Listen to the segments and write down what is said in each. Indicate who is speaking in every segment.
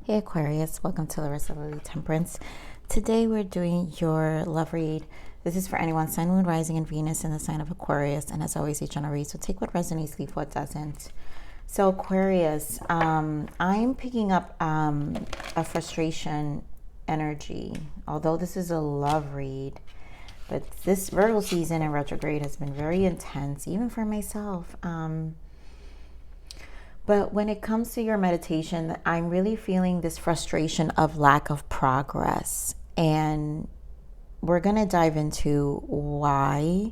Speaker 1: Hey Aquarius, welcome to Larissa Lily Temperance. Today we're doing your love read. This is for anyone, Sun, Moon, Rising, and Venus in the sign of Aquarius. And as always, each general read. So take what resonates, leave what doesn't. So Aquarius, I'm picking up a frustration energy. Although this is a love read, but this Virgo season in retrograde has been very intense, even for myself. But when it comes to your meditation, I'm really feeling this frustration of lack of progress. And we're going to dive into why.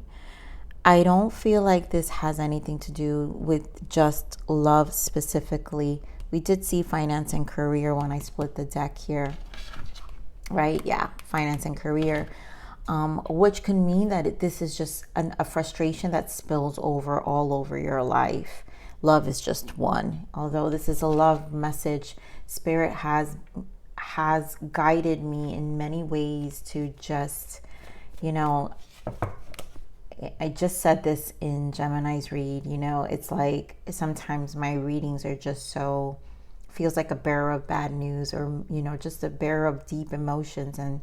Speaker 1: I don't feel like this has anything to do with just love specifically. We did see finance and career when I split the deck here, right? Yeah, finance and career, which can mean that this is just a frustration that spills over all over your life. Love is just one. Although this is a love message, Spirit has guided me in many ways to just, I just said this in Gemini's read, it's like sometimes my readings are just so, feels like a bearer of bad news or, just a bearer of deep emotions. And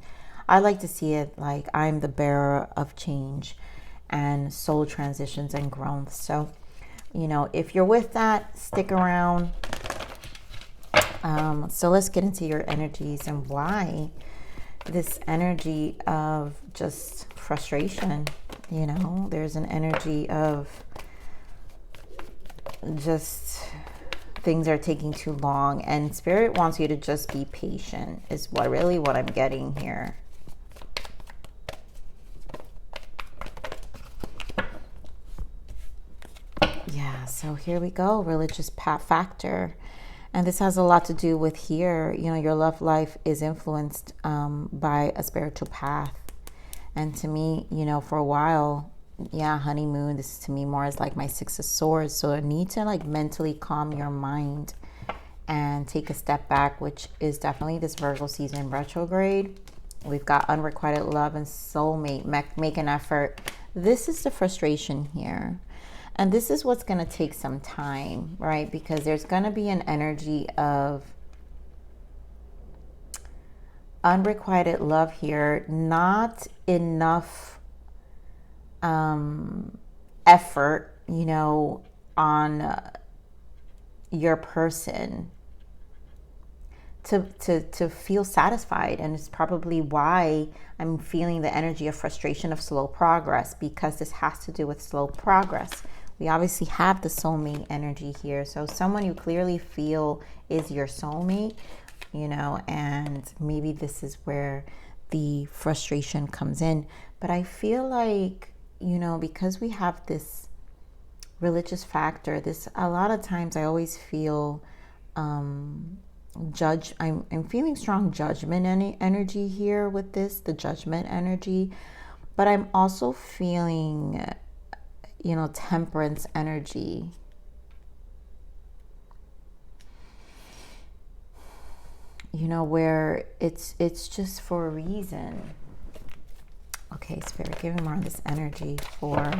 Speaker 1: I like to see it like I'm the bearer of change and soul transitions and growth. So, if you're with that, stick around. So let's get into your energies and why this energy of just frustration. There's an energy of just things are taking too long, and Spirit wants you to just be patient is what I'm getting here. Yeah, so here we go, religious factor. And this has a lot to do with here, your love life is influenced by a spiritual path. And to me, for a while, honeymoon, this is to me more as like my Six of Swords. So I need to like mentally calm your mind and take a step back, which is definitely this Virgo season retrograde. We've got unrequited love and soulmate, make an effort. This is the frustration here. And this is what's going to take some time, right? Because there's going to be an energy of unrequited love here, not enough effort, on your person to feel satisfied. And it's probably why I'm feeling the energy of frustration of slow progress, because this has to do with slow progress. We obviously have the soulmate energy here. So someone you clearly feel is your soulmate, and maybe this is where the frustration comes in. But I feel like, because we have this religious factor, a lot of times I always feel I'm feeling strong judgment energy here with this, the judgment energy. But I'm also feeling temperance energy. Where it's just for a reason. Okay, Spirit, give me more on this energy for,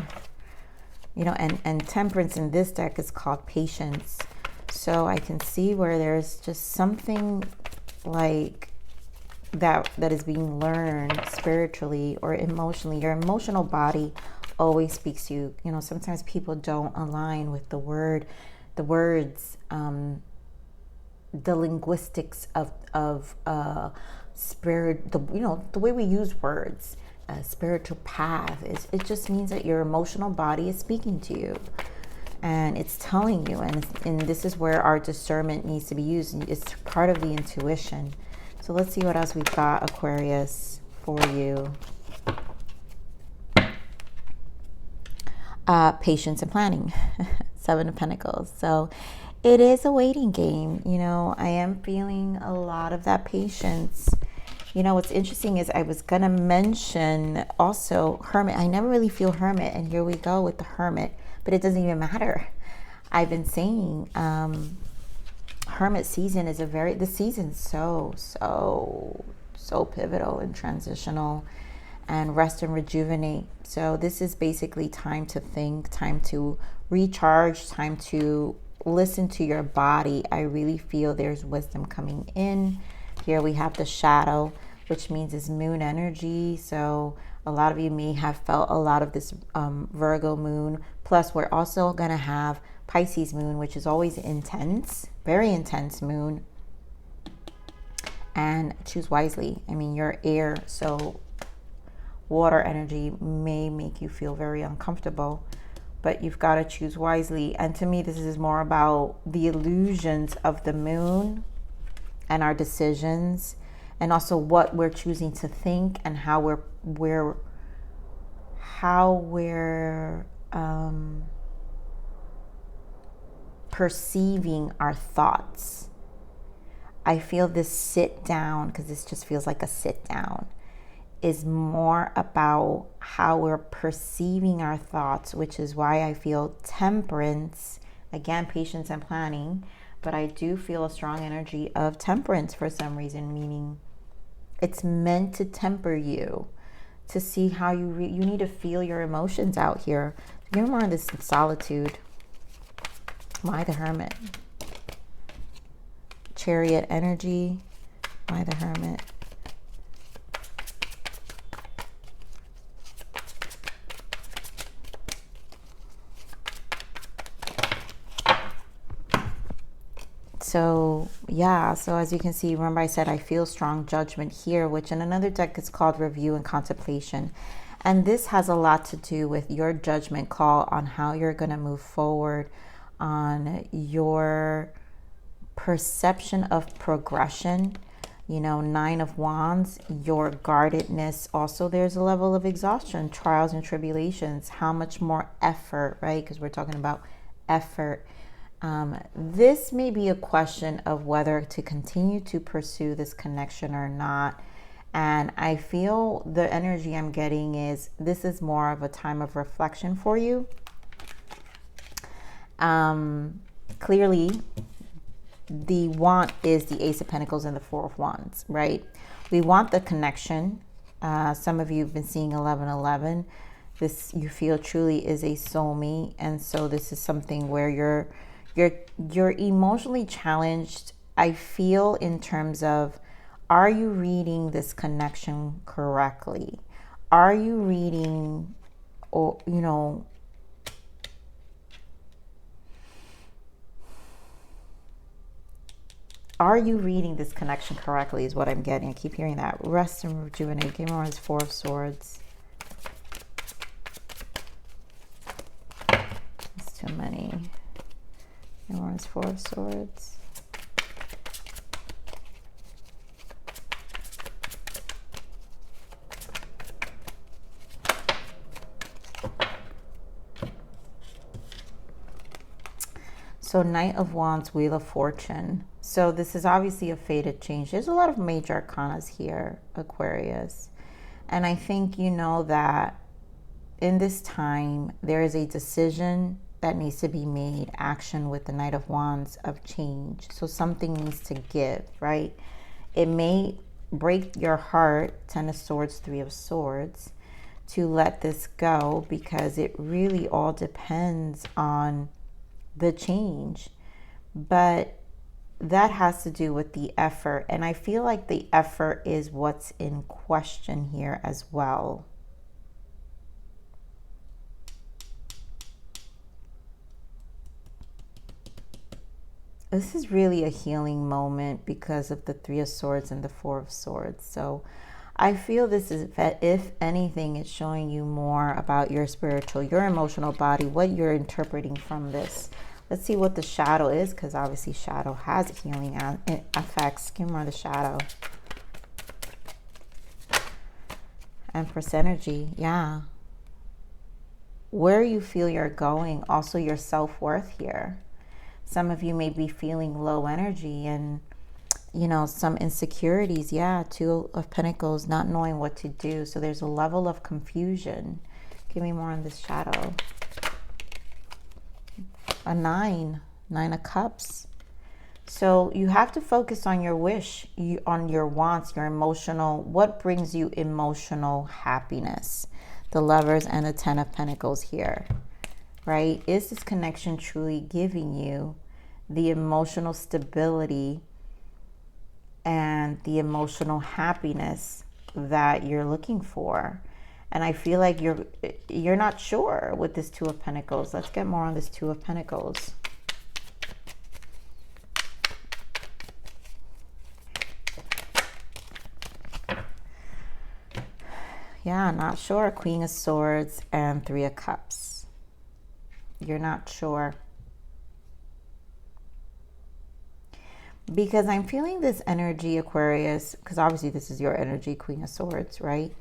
Speaker 1: and temperance in this deck is called patience. So I can see where there's just something like that is being learned spiritually or emotionally. Your emotional body always speaks to you. Sometimes people don't align with the words, the linguistics of spirit, the way we use words. Spiritual path it just means that your emotional body is speaking to you, and it's telling you, and this is where our discernment needs to be used. It's part of the intuition. So let's see what else we've got, Aquarius, for you. Patience and planning. Seven of Pentacles. So it is a waiting game. I am feeling a lot of that patience. What's interesting is I was going to mention also Hermit. I never really feel Hermit, and here we go with the Hermit, but it doesn't even matter. I've been saying Hermit season is this season's so pivotal and transitional, and rest and rejuvenate. So this is basically time to think, time to recharge, time to listen to your body. I really feel there's wisdom coming in. Here we have the shadow, which means it's moon energy. So a lot of you may have felt a lot of this Virgo moon. Plus, we're also going to have Pisces moon, which is always intense, very intense moon. And choose wisely. I mean, you're air, so water energy may make you feel very uncomfortable, but you've got to choose wisely. And to me, this is more about the illusions of the moon and our decisions, and also what we're choosing to think and how we're perceiving our thoughts. I feel this sit down, because this just feels like a sit down, is more about how we're perceiving our thoughts, which is why I feel temperance, again, patience and planning, but I do feel a strong energy of temperance for some reason, meaning it's meant to temper you, to see how you need to feel your emotions out here. Give me more of this solitude. Why the Hermit? Chariot energy. Why the Hermit? So yeah, so as you can see, remember I said I feel strong judgment here, which in another deck is called review and contemplation. And this has a lot to do with your judgment call on how you're going to move forward, on your perception of progression. You know, 9 of Wands, your guardedness. Also, there's a level of exhaustion, trials and tribulations. How much more effort, right? Because we're talking about effort. This may be a question of whether to continue to pursue this connection or not. And I feel the energy I'm getting is this is more of a time of reflection for you. Clearly, the want is the Ace of Pentacles and the 4 of Wands, right? We want the connection. Some of you have been seeing 1111. This, you feel, truly is a soulmate. And so this is something where you're emotionally challenged, I feel, in terms of, are you reading this connection correctly? Are you reading, or, you know, are you reading this connection correctly is what I'm getting. I keep hearing that. Rest and rejuvenate. Game on is 4 of Swords. It's too many. Game on is 4 of Swords. So Knight of Wands, Wheel of Fortune. So this is obviously a fated change. There's a lot of major arcanas here, Aquarius. And I think you know that in this time, there is a decision that needs to be made, action with the Knight of Wands, of change. So something needs to give, right? It may break your heart, 10 of Swords, 3 of Swords, to let this go, because it really all depends on the change. But that has to do with the effort, and I feel like the effort is what's in question here as well. This is really a healing moment because of the 3 of Swords and the 4 of Swords. So I feel this is, if anything, it's showing you more about your spiritual, your emotional body, what you're interpreting from this. Let's see what the shadow is, because obviously shadow has healing effects. Give me more of the shadow. Empress energy, yeah. Where you feel you're going, also your self-worth here. Some of you may be feeling low energy and, you know, some insecurities. Yeah, 2 of Pentacles, not knowing what to do. So there's a level of confusion. Give me more on this shadow. A 9 of Cups. So you have to focus on your wish, on your wants, your emotional, what brings you emotional happiness. The Lovers and the 10 of Pentacles here, right? Is this connection truly giving you the emotional stability and the emotional happiness that you're looking for. And I feel like you're not sure with this Two of Pentacles. Let's get more on this Two of Pentacles. Yeah, not sure. Queen of Swords and Three of Cups. You're not sure. Because I'm feeling this energy, Aquarius, because obviously this is your energy, Queen of Swords, right?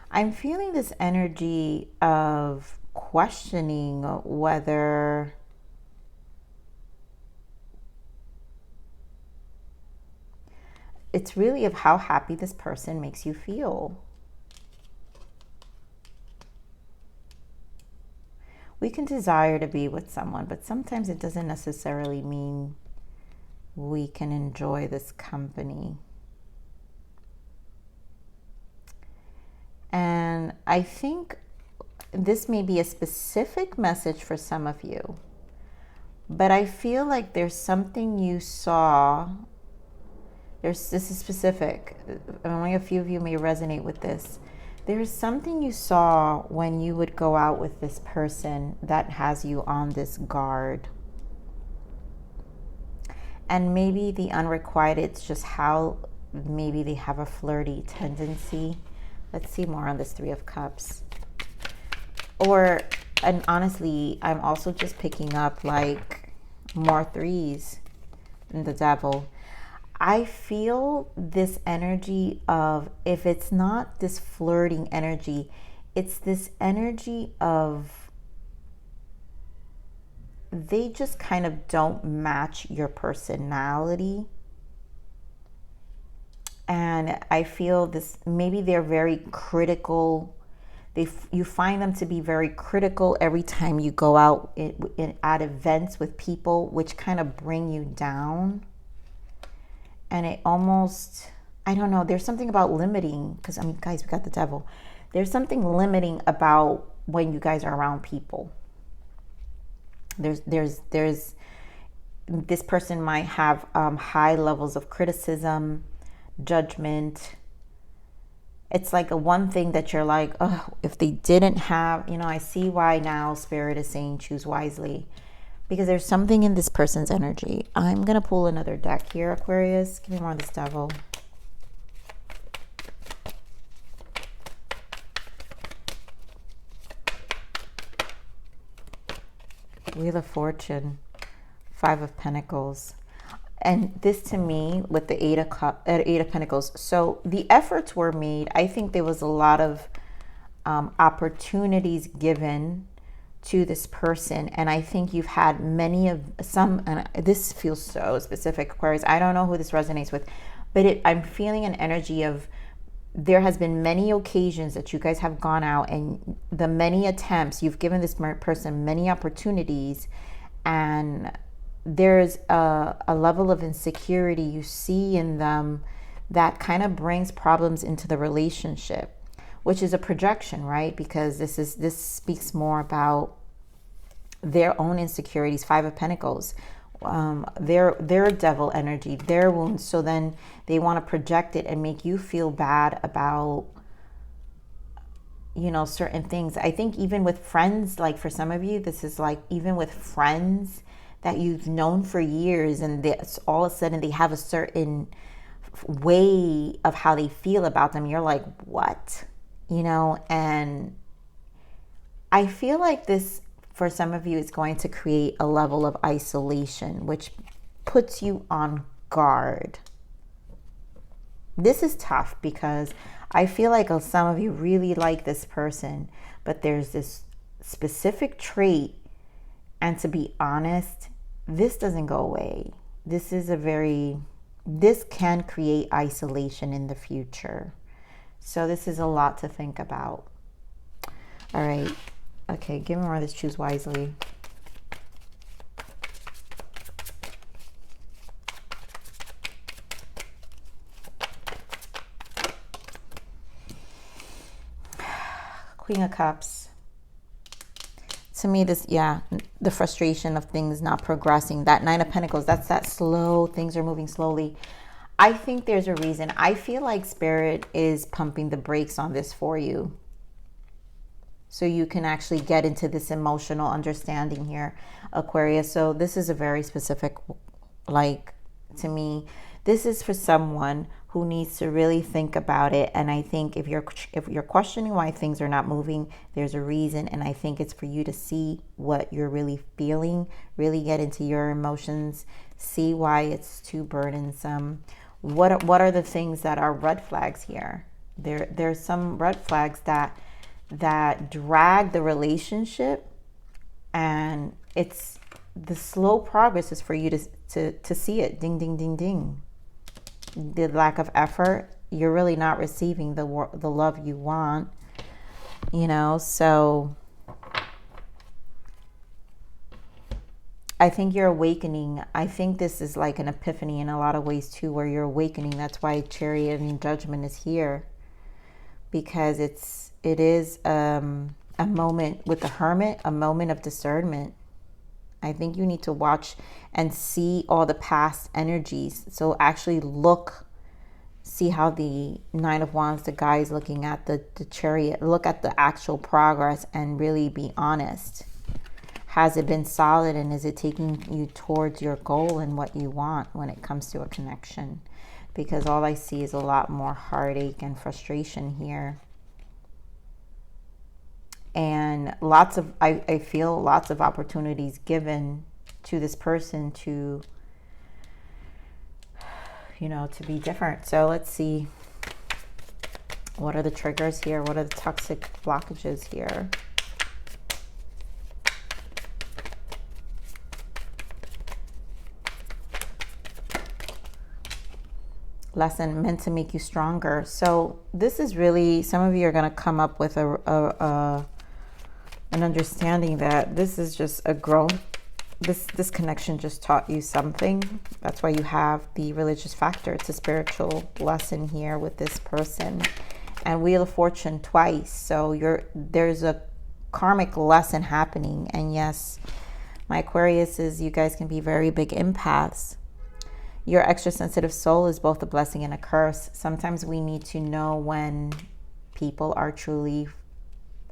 Speaker 1: I'm feeling this energy of questioning whether it's really of how happy this person makes you feel. We can desire to be with someone, but sometimes it doesn't necessarily mean we can enjoy this company. And I think this may be a specific message for some of you, but I feel like there's something you saw. This is specific. Only a few of you may resonate with this. There's something you saw when you would go out with this person that has you on this guard. And maybe the unrequited, it's just how maybe they have a flirty tendency. Let's see more on this Three of Cups. And honestly, I'm also just picking up like more threes in the Devil. I feel this energy of, if it's not this flirting energy, it's this energy of they just kind of don't match your personality. And I feel this, maybe they're very critical. You find them to be very critical every time you go out at events with people, which kind of bring you down. And it almost, I don't know, there's something about limiting, because I mean, guys, we got the Devil. There's something limiting about when you guys are around people. There's this person might have high levels of criticism, judgment. It's like a one thing that you're like, oh, if they didn't have, I see why now Spirit is saying choose wisely, because there's something in this person's energy. I'm gonna pull another deck here, Aquarius. Give me more of this Devil. Wheel of Fortune, Five of Pentacles. And this to me with the Eight of Pentacles. So the efforts were made. I think there was a lot of opportunities given to this person. And I think you've had and this feels so specific, Aquarius. I don't know who this resonates with, but I'm feeling an energy of, there has been many occasions that you guys have gone out, and the many attempts, you've given this person many opportunities, and there's a level of insecurity you see in them that kind of brings problems into the relationship, which is a projection, right? Because this speaks more about their own insecurities. Five of Pentacles, their devil energy, their wounds. So then they want to project it and make you feel bad about, certain things. I think even with friends, like for some of you, this is like even with friends that you've known for years, and all of a sudden they have a certain way of how they feel about them. You're like, what? And I feel like this, for some of you, is going to create a level of isolation, which puts you on guard. This is tough because I feel like some of you really like this person, but there's this specific trait, and to be honest, this doesn't go away. This can create isolation in the future. So this is a lot to think about. All right. Okay, give me more of this choose wisely. Queen of Cups. To me, this, yeah, the frustration of things not progressing. That Nine of Pentacles, that's that slow, things are moving slowly. I think there's a reason. I feel like Spirit is pumping the brakes on this for you, so you can actually get into this emotional understanding here, Aquarius. So this is a very specific, like, to me, this is for someone who needs to really think about it. And I think if you're questioning why things are not moving, there's a reason. And I think it's for you to see what you're really feeling, really get into your emotions, see why it's too burdensome. What are the things that are red flags here? There's some red flags that drag the relationship, and it's the slow progress is for you to see it. Ding, ding, ding, ding. The lack of effort, you're really not receiving the love you want, you know. So I think you're awakening. I think this is like an epiphany in a lot of ways too, where you're awakening. That's why Chariot and Judgment is here, because it is a moment with the Hermit, a moment of discernment. I think you need to watch and see all the past energies. So actually see how the Nine of Wands, the guy is looking at the Chariot, look at the actual progress and really be honest. Has it been solid, and is it taking you towards your goal and what you want when it comes to a connection? Because all I see is a lot more heartache and frustration here. And I feel lots of opportunities given to this person to, you know, to be different. So let's see. What are the triggers here? What are the toxic blockages here? Lesson meant to make you stronger. So this is really, some of you are going to come up with an understanding that this is just a growth. This connection just taught you something. That's why you have the religious factor. It's a spiritual lesson here with this person. And Wheel of Fortune twice. So there's a karmic lesson happening. And yes, my Aquariuses, you guys can be very big empaths. Your extra sensitive soul is both a blessing and a curse. Sometimes we need to know when people are truly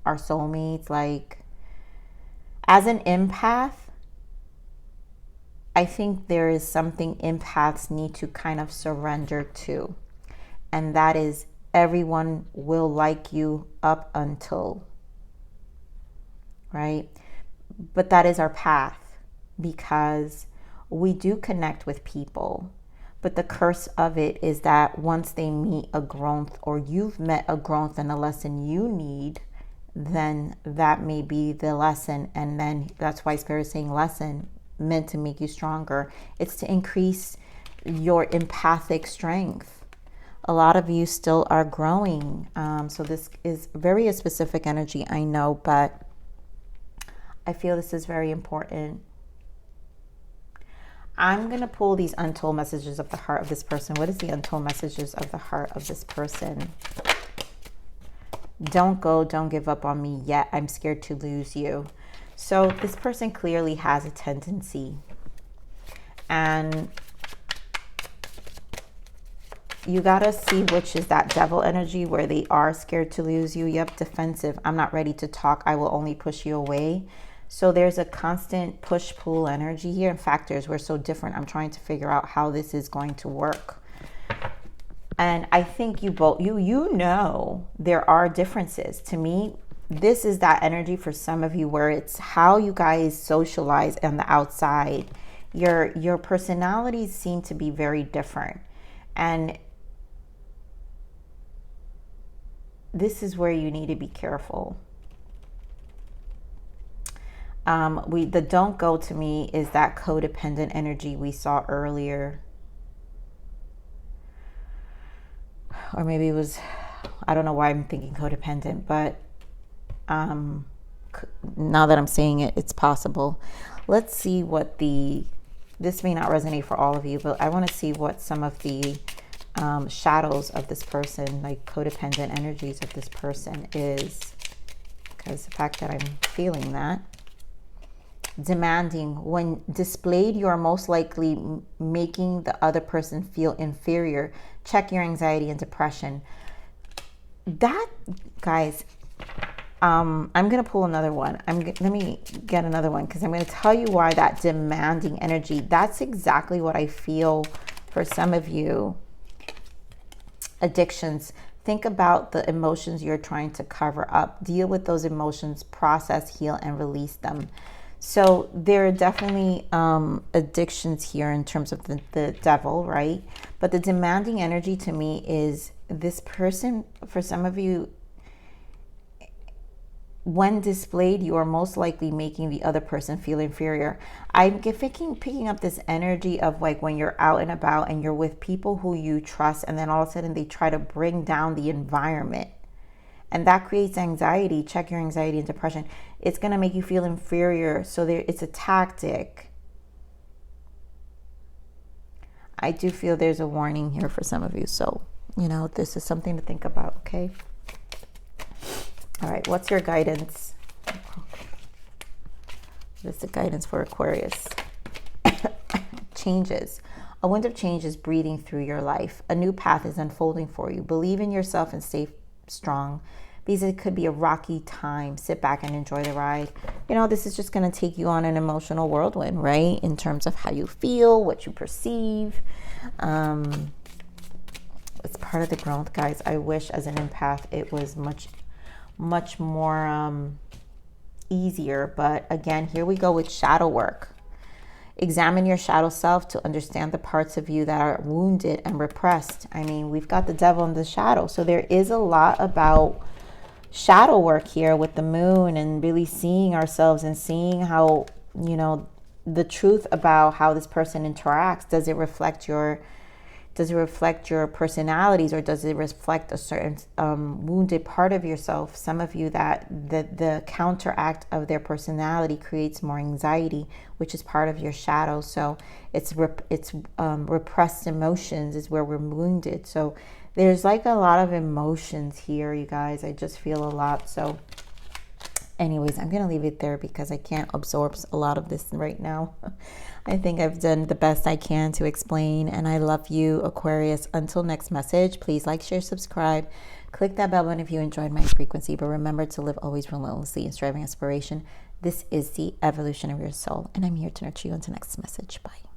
Speaker 1: our soulmates. Like, as an empath, I think there is something empaths need to kind of surrender to. And that is, everyone will like you up until, right? But that is our path, because we do connect with people, but the curse of it is that once they meet a growth, or you've met a growth and a lesson you need, then that may be the lesson. And then that's why Spirit is saying lesson meant to make you stronger. It's to increase your empathic strength. A lot of you still are growing. So this is very a specific energy, I know, but I feel this is very important. I'm going to pull these untold messages of the heart of this person. What is the untold messages of the heart of this person? Don't go, don't give up on me yet. I'm scared to lose you. So this person clearly has a tendency. And you got to see which is that devil energy, where they are scared to lose you. Yep, defensive. I'm not ready to talk. I will only push you away. So there's a constant push-pull energy here. And factors, we're so different. I'm trying to figure out how this is going to work. And I think you both, you know, there are differences. To me, this is that energy for some of you, where it's how you guys socialize on the outside. Your personalities seem to be very different. And this is where you need to be careful. The don't go to me is that codependent energy we saw earlier. Or maybe it was, I don't know why I'm thinking codependent, but now that I'm saying it, it's possible. Let's see what this may not resonate for all of you, but I want to see what some of the shadows of this person, like codependent energies of this person is. Because the fact that I'm feeling that. demanding. When displayed, you are most likely making the other person feel inferior. Check your anxiety and depression. That, guys, I'm going to pull another one. Let me get another one because I'm going to tell you why that demanding energy, that's exactly what I feel for some of you. Addictions. Think about the emotions you're trying to cover up. Deal with those emotions, process, heal, and release them. So there are definitely addictions here in terms of the devil, right? But the demanding energy to me is this person, for some of you, when displayed, you are most likely making the other person feel inferior. I'm picking up this energy of like when you're out and about and you're with people who you trust, and then all of a sudden they try to bring down the environment. And that creates anxiety. Check your anxiety and depression. It's going to make you feel inferior. So it's a tactic. I do feel there's a warning here for some of you. So, this is something to think about, okay? All right, what's your guidance? What is the guidance for Aquarius? Changes. A wind of change is breathing through your life. A new path is unfolding for you. Believe in yourself and stay strong, because it could be a rocky time. Sit back and enjoy the ride. This is just going to take you on an emotional whirlwind, right? In terms of how you feel, what you perceive. It's part of the growth, guys. I wish as an empath it was much more easier. But again, here we go with shadow work. Examine your shadow self to understand the parts of you that are wounded and repressed. I mean, we've got the devil in the shadow. So there is a lot about shadow work here with the moon, and really seeing ourselves and seeing how, the truth about how this person interacts. Does it reflect your personalities, or does it reflect a certain wounded part of yourself? Some of you, that the counteract of their personality creates more anxiety, which is part of your shadow. So it's repressed emotions is where we're wounded. So there's like a lot of emotions here, you guys. I just feel a lot. So anyways, I'm going to leave it there because I can't absorb a lot of this right now. I think I've done the best I can to explain, and I love you, Aquarius. Until next message, please like, share, subscribe. Click that bell button if you enjoyed my frequency, but remember to live always relentlessly in striving aspiration. This is the evolution of your soul, and I'm here to nurture you until next message. Bye.